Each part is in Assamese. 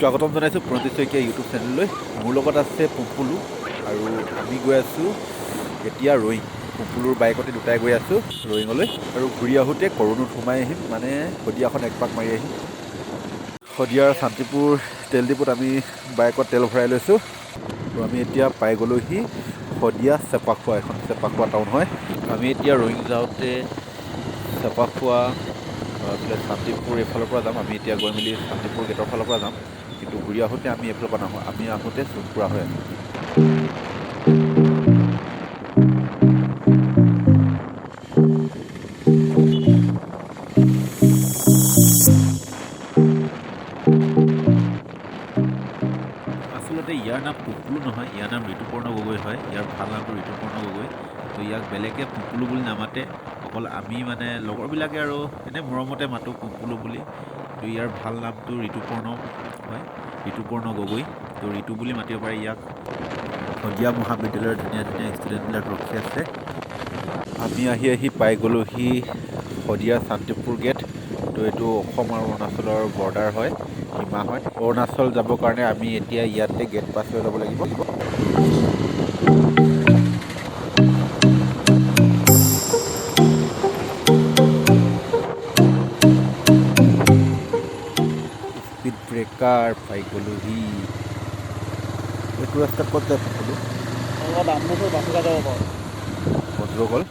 স্বাগতম জনাইছোঁ প্ৰণজিত শইকীয়া ইউটিউব চেনেললৈ। মোৰ লগত আছে পুপুলু আৰু আমি গৈ আছোঁ এতিয়া ৰয়িং। পুপুলুৰ বাইকতে দুটাই গৈ আছোঁ ৰয়িঙলৈ আৰু ঘূৰি আহোঁতে কৰুণত সোমাই আহিম, মানে শদিয়াখন একপাক মাৰি আহিম। শদিয়াৰ শান্তিপুৰ তেল ডিপুত আমি বাইকত তেল ভৰাই লৈছোঁ আৰু আমি এতিয়া পাই গ'লোহি শদিয়া চেপাখোৱা, এখন চেপাখোৱা টাউন হয়। আমি এতিয়া ৰয়িং যাওঁতে চেপাখোৱা এইফালে শান্তিপুৰ এইফালৰ পৰা যাম। আমি এতিয়া গৈ মেলি শান্তিপুৰ গেটৰ ফালৰ পৰা যাম, কিন্তু ঘূৰি আহোঁতে আমি এইফালৰ পৰা নাহোঁ, আমি আহোঁতে চুনপুৰা হৈ আহিম। আচলতে ইয়াৰ নাম পুপুলু নহয়, ইয়াৰ নাম ঋতুপৰ্ণ গগৈ হয়। ইয়াৰ ভাল নামটো ঋতুপৰ্ণ গগৈ। তো ইয়াক বেলেগে পুপুলু বুলি নামাতে, অকল আমি মানে লগৰবিলাকে আৰু এনেই মৰমতে মাতোঁ পুপুলু বুলি। কিন্তু ইয়াৰ ভাল নামটো ঋতুপৰ্ণ হয়, ঋতুপৰ্ণ গগৈ। তো ঋতু বুলি মাতিব পাৰে ইয়াক। শদিয়া মহাবিদ্যালয়ৰ ধুনীয়া ধুনীয়া ষ্টুডেণ্টবিলাক ৰখি আছে। আমি আহি পাই গ'লোহি শদিয়া শান্তিপুৰ গেট। তো এইটো অসম আৰু অৰুণাচলৰ বৰ্ডাৰ হয়, সীমা হয়। অৰুণাচল যাবৰ কাৰণে আমি এতিয়া ইয়াতে গেট পাছ লৈ ল'ব লাগিব। স্পীড ব্ৰেকাৰ পাই গ'লোহি। এইটো ৰাস্তাত ক'ত যায় পুপুলু? বন্ধুসকল,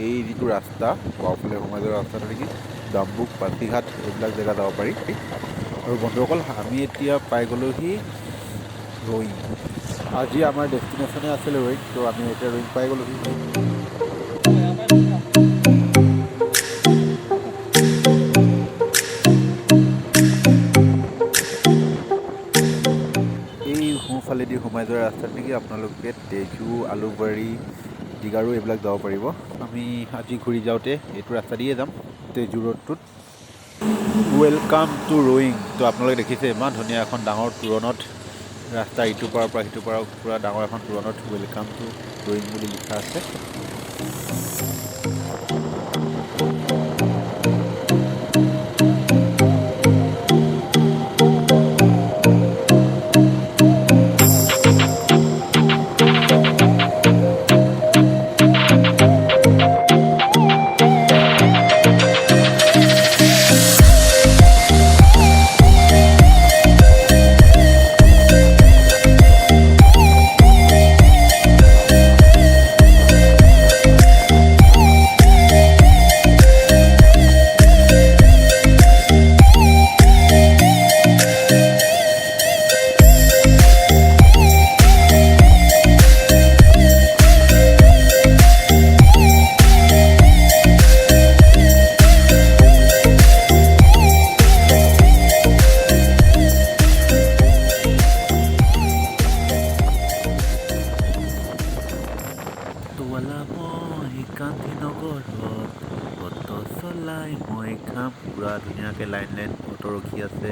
এই যিটো ৰাস্তা বাওঁফালে সোমাই যোৱা ৰাস্তাটো নেকি ডাম্বুক, পাছিঘাট এইবিলাক জেগা যাব পাৰি। আৰু বন্ধুসকল, আমি এতিয়া পাই গ'লোহি ৰয়িং। আজি আমাৰ ডেষ্টিনেশ্যনে আছিলে ৰয়িং, তো আমি এতিয়া ৰয়িং পাই গ'লোহি। এই সোঁফালেদি সোমাই যোৱা ৰাস্তাত নেকি আপোনালোকে তেজু, আলুবাৰী, ডিগাৰু এইবিলাক যাব পাৰিব। আমি আজি ঘূৰি যাওঁতে এইটো ৰাস্তা দিয়ে যাম, তেজু ৰোডটোত। ৱেলকাম টু ৰয়িং। তো আপোনালোকে দেখিছে ইমান ধুনীয়া এখন ডাঙৰ তোৰণত ৰাস্তা, ইটোৰ পাৰৰ পৰা সিটোৰ পাৰৰ পূৰা ডাঙৰ এখন তোৰণত ৱেলকাম টু ৰয়িং বুলি লিখা আছে। পুৰা ধুনীয়াকৈ লাইন লাইন অটো ৰখি আছে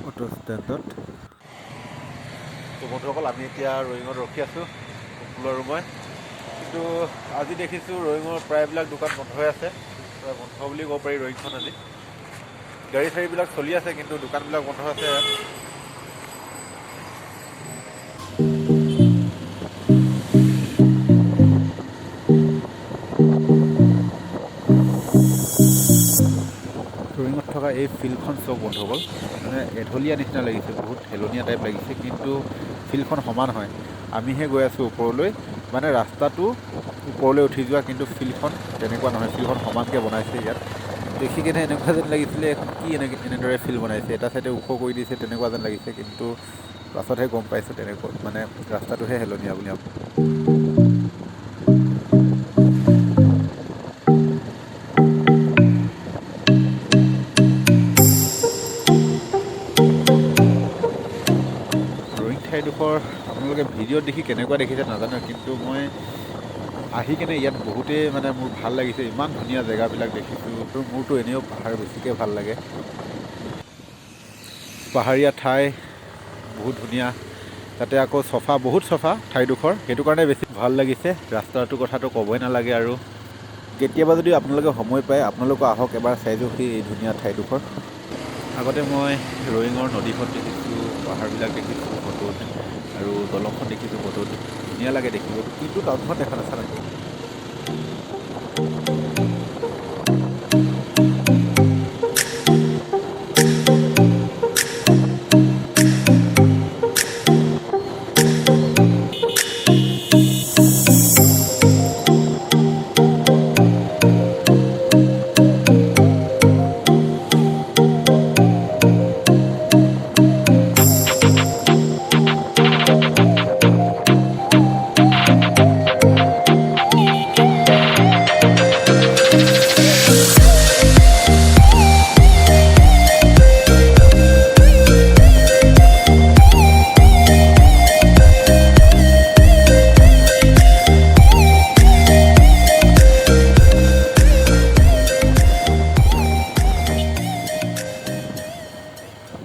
অটো ষ্টেণ্ডত। তো বন্ধুসকল, আমি এতিয়া ৰয়িঙত ৰখি আছোঁ, পুপুলু আৰু মই। কিন্তু আজি দেখিছোঁ ৰয়িঙৰ প্ৰায়বিলাক দোকান বন্ধ হৈ আছে, প্ৰায় বন্ধ বুলি ক'ব পাৰি ৰয়িংখন আজি। গাড়ী চাড়ীবিলাক চলি আছে, কিন্তু দোকানবিলাক বন্ধ আছে ইয়াত। ৰয়িঙত থকা এই ফিল্ডখন চাওক বন্ধুসকল, মানে এঢলীয়া নিচিনা লাগিছে, বহুত হেলনীয়া টাইপ লাগিছে, কিন্তু ফিল্ডখন সমান হয়। আমিহে গৈ আছোঁ ওপৰলৈ, মানে ৰাস্তাটো ওপৰলৈ উঠি যোৱা, কিন্তু ফিল্ডখন তেনেকুৱা নহয়। ফিল্ডখন সমানকৈ বনাইছে ইয়াত। দেখি কেনে এনেকুৱা যেন লাগিছিলে এখন কি এনেদৰে ফিল্ড বনাইছে, এটা চাইডে ওখ কৰি দিছে তেনেকুৱা যেন লাগিছে, কিন্তু পাছতহে গম পাইছোঁ তেনেকুৱা মানে ৰাস্তাটোহে হেলনীয়া বুলি। ঠাইডোখৰ আপোনালোকে ভিডিঅ'ত দেখি কেনেকুৱা দেখিছে নাজানো, কিন্তু মই আহি কেনে ইয়াত বহুতেই মানে মোৰ ভাল লাগিছে। ইমান ধুনীয়া জেগাবিলাক দেখিছোঁ। তো মোৰতো এনেও পাহাৰ বেছিকৈ ভাল লাগে, পাহাৰীয়া ঠাই বহুত ধুনীয়া, তাতে আকৌ চফা, বহুত চফা ঠাইডোখৰ, সেইটো কাৰণে বেছি ভাল লাগিছে। ৰাস্তাটোৰ কথাটো ক'বই নালাগে আৰু। কেতিয়াবা যদি আপোনালোকে সময় পায় আপোনালোকে আহক এবাৰ চাই যাওক এই ধুনীয়া ঠাইডোখৰ। আগতে মই ৰয়িঙৰ নদীখন দেখিছোঁ, পাহাৰবিলাক দেখিছোঁ ফটোত আৰু দলংখন দেখিছোঁ ফটোত, ধুনীয়া লাগে দেখিব, কিন্তু টাউনখন দেখা নাছিল।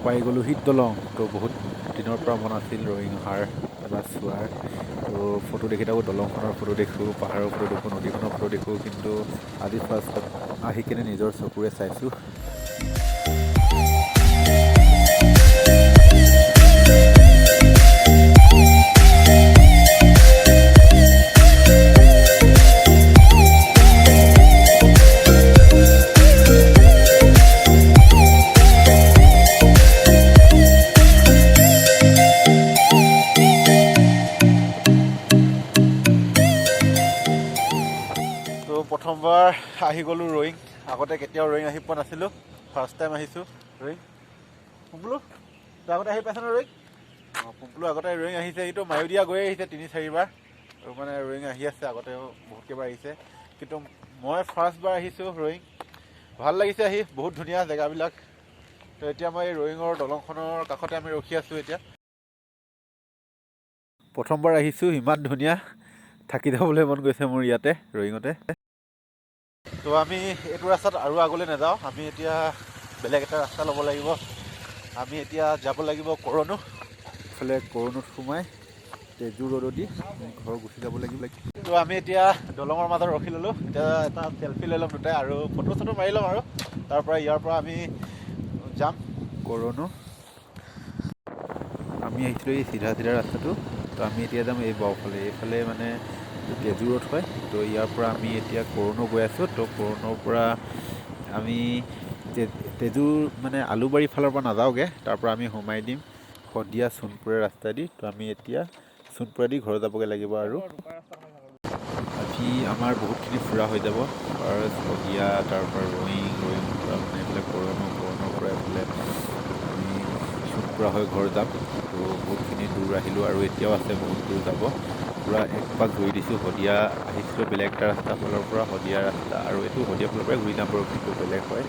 পাই গ'লোঁ হিট দলং। তো বহুত দিনৰ পৰা মন আছিল ৰয়িং অহাৰ এবাৰ চোৱাৰ। তো ফটো দেখি থাকোঁ, দলংখনৰ ফটো দেখোঁ, পাহাৰৰ ফটো দেখোঁ, নদীখনৰ ফটো দেখোঁ, কিন্তু আজি ফাৰ্ষ্টত আহি কিনে নিজৰ চকুৰে চাইছোঁ। প্ৰথমবাৰ আহি গ'লোঁ ৰয়িং। আগতে কেতিয়াও ৰয়িং আহি পোৱা নাছিলোঁ, ফাৰ্ষ্ট টাইম আহিছোঁ ৰয়িং। পুম্পলু তই আগতে আহি পাইছ ন ৰয়িং? অঁ, পুম্পলু আগতে ৰয়িং আহিছে, সিটো মায়'দিয়া গৈ আহিছে 3-4বাৰ, আৰু মানে ৰয়িং আহি আছে, আগতেও বহুত কেইবাৰ আহিছে, কিন্তু মই ফাৰ্ষ্টবাৰ আহিছোঁ ৰয়িং। ভাল লাগিছে আহি, বহুত ধুনীয়া জেগাবিলাক। তো এতিয়া মই এই ৰয়িঙৰ দলংখনৰ কাষতে আমি ৰখি আছোঁ এতিয়া। প্ৰথমবাৰ আহিছোঁ, ইমান ধুনীয়া, থাকি যাবলৈ মন গৈছে মোৰ ইয়াতে ৰয়িঙতে। তো আমি এইটো ৰাস্তাত আৰু আগলৈ নাযাওঁ, আমি এতিয়া বেলেগ এটা ৰাস্তা ল'ব লাগিব। আমি এতিয়া যাব লাগিব কৰণো। ইফালে কৰণোত সোমাই তেজু ৰোডেদি ঘৰ গুচি যাব লাগিব। তো আমি এতিয়া দলঙৰ মাজত ৰখি ল'লোঁ, এতিয়া এটা চেলফি লৈ ল'ম দুটাই, আৰু ফটো চটো মাৰি ল'ম, আৰু তাৰ পৰা ইয়াৰ পৰা আমি যাম কৰণো। আমি আহিছিলোঁ এই চিধা ৰাস্তাটো, তো আমি এতিয়া যাম এই বাওঁফালে, এইফালে মানে তেজু ৰোড হয়। তো ইয়াৰ পৰা আমি এতিয়া কৰণো গৈ আছোঁ। তো কৰণোৰ পৰা আমি তেজুৰ মানে আলুবাৰী ফালৰ পৰা নাযাওঁগৈ, তাৰ পৰা আমি সোমাই দিম শদিয়া সোণপুৰৰ ৰাস্তাইদি। তো আমি এতিয়া সোণপুৰেদি ঘৰ যাবগৈ লাগিব। আৰু আজি আমাৰ বহুতখিনি ফুৰা হৈ যাব, ফাৰ্ষ্ট শদিয়া, তাৰ পৰা ৰয়িং, ৰয়িঙৰ পৰা মানে এইফালে কৰণোৰ পৰা এইফালে আমি সোণপুৰা হৈ ঘৰ যাম। তো বহুতখিনি দূৰ আহিলোঁ, আৰু এতিয়াও আছে বহুত দূৰ যাব। পূৰা এক পাক ঘূৰি দিছোঁ। শদিয়া আহিছিলোঁ বেলেগ এটা ৰাস্তা ফালৰ পৰা, শদিয়া ৰাস্তা, আৰু এইটো শদিয়া ফালৰ পৰাই ঘূৰি যাম বাৰু, কিন্তু বেলেগ হয়।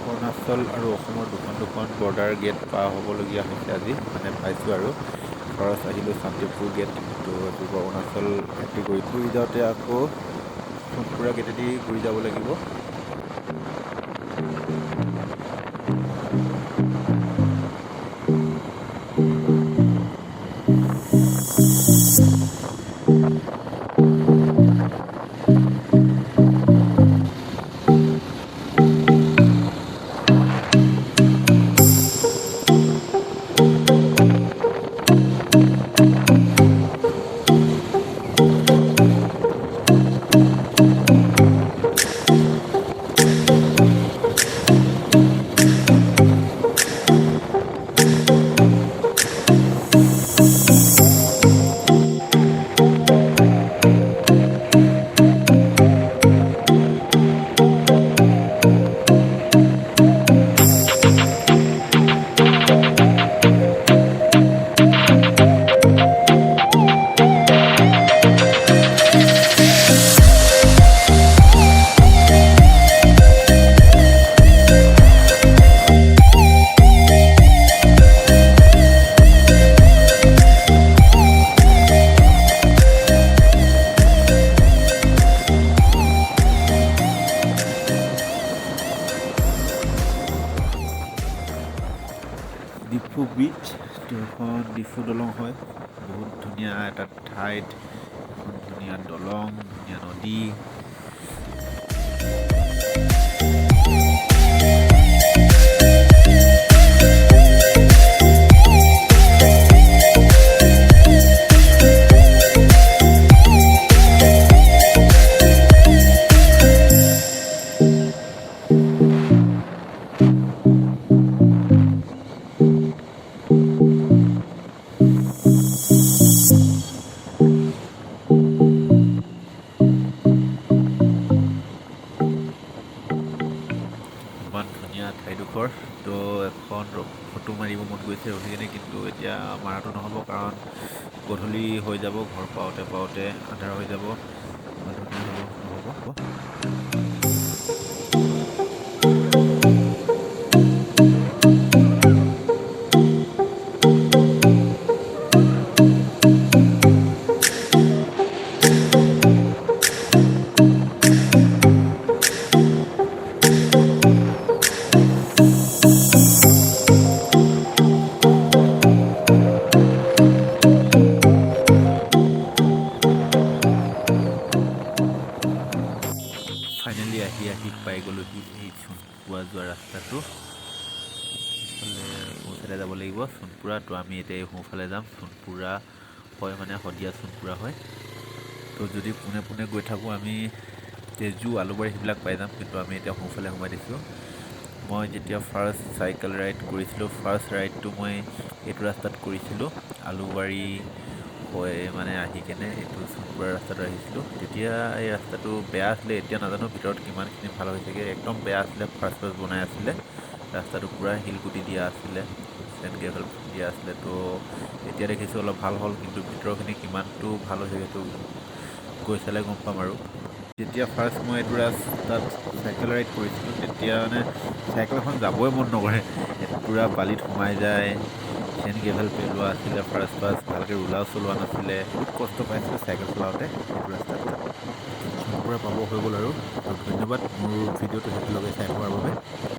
অৰুণাচল আৰু অসমৰ দুখন বৰ্ডাৰ গেট পাৰ হ'বলগীয়া হৈছে আজি, মানে পাইছোঁ। আৰু ফাৰ্ষ্ট আহিলোঁ শান্তিপুৰ গেট, তো এইটো অৰুণাচল এণ্ট্ৰি ঘূৰি যাওঁতে আকৌ সোণপুৰা গেটেদি ঘূৰি যাব লাগিব। ডিফু ব্ৰিজ, এখন ডিফু দলং হয়, বহুত ধুনীয়া এটা ঠাইত এখন ধুনীয়া দলং, ধুনীয়া নদী। এতিয়া মাৰাটো নহ'ব, কাৰণ গধূলি হৈ যাব, ঘৰ পাওঁতে পাওঁতে আন্ধাৰ হৈ যাব। ইমান ধুনীয়া নহ'ব। ফাইনেলি আহি পাই গ'লোহি এই চোনপুৰা যোৱা ৰাস্তাটো। ইফালে সোঁফালে যাব লাগিব চোনপুৰা, তো আমি এতিয়া সোঁফালে যাম। চোনপুৰা হয় মানে শদিয়া চোনপুৰা হয়। তো যদি পোনে পোনে গৈ থাকোঁ আমি তেজু আলুবাৰী সেইবিলাক পাই যাম, কিন্তু আমি এতিয়া সোঁফালে সোমাই দিছোঁ। মই যেতিয়া ফাৰ্ষ্ট চাইকেল ৰাইড কৰিছিলোঁ, ফাৰ্ষ্ট ৰাইডটো মই এইটো ৰাস্তাত কৰিছিলোঁ, আলুবাৰী হৈ মানে আহি কেনে এইটো চোনপুৰা ৰাস্তাটো আহিছিলোঁ। তেতিয়া এই ৰাস্তাটো বেয়া আছিলে, এতিয়া নাজানো ভিতৰত কিমানখিনি ভাল হৈছেগৈ। একদম বেয়া আছিলে, ফাৰ্ষ্ট বনাই আছিলে। ৰাস্তাটো পূৰা শিলগুটি দিয়া আছিলে, চেণ্ড গ্ৰেভেল দিয়া আছিলে। তো এতিয়া দেখিছোঁ অলপ ভাল হ'ল, কিন্তু ভিতৰখিনি কিমানটো ভাল হৈছে সেইটো গৈ চালে গম পাম আৰু। যেতিয়া ফাৰ্ষ্ট মই এইটো ৰাস্তাত চাইকেল ৰাইড কৰিছিলোঁ, তেতিয়া মানে চাইকেলখন যাবই মন নকৰে, পূৰা বালিত সোমাই যায়। চেন গ্ৰেভেল পেলোৱা আছিলে ফাৰ্ষ্ট ভালকৈ ৰোলাও চলোৱা নাছিলে, বহুত কষ্ট পাইছিলোঁ চাইকেল চলাওঁতে এইটো ৰাস্তাত। চোনপুৰা পাব হৈ গ'ল আৰু। তো ধন্যবাদ মোৰ ভিডিঅ'টো শেষলৈকে চাই থকাৰ বাবে।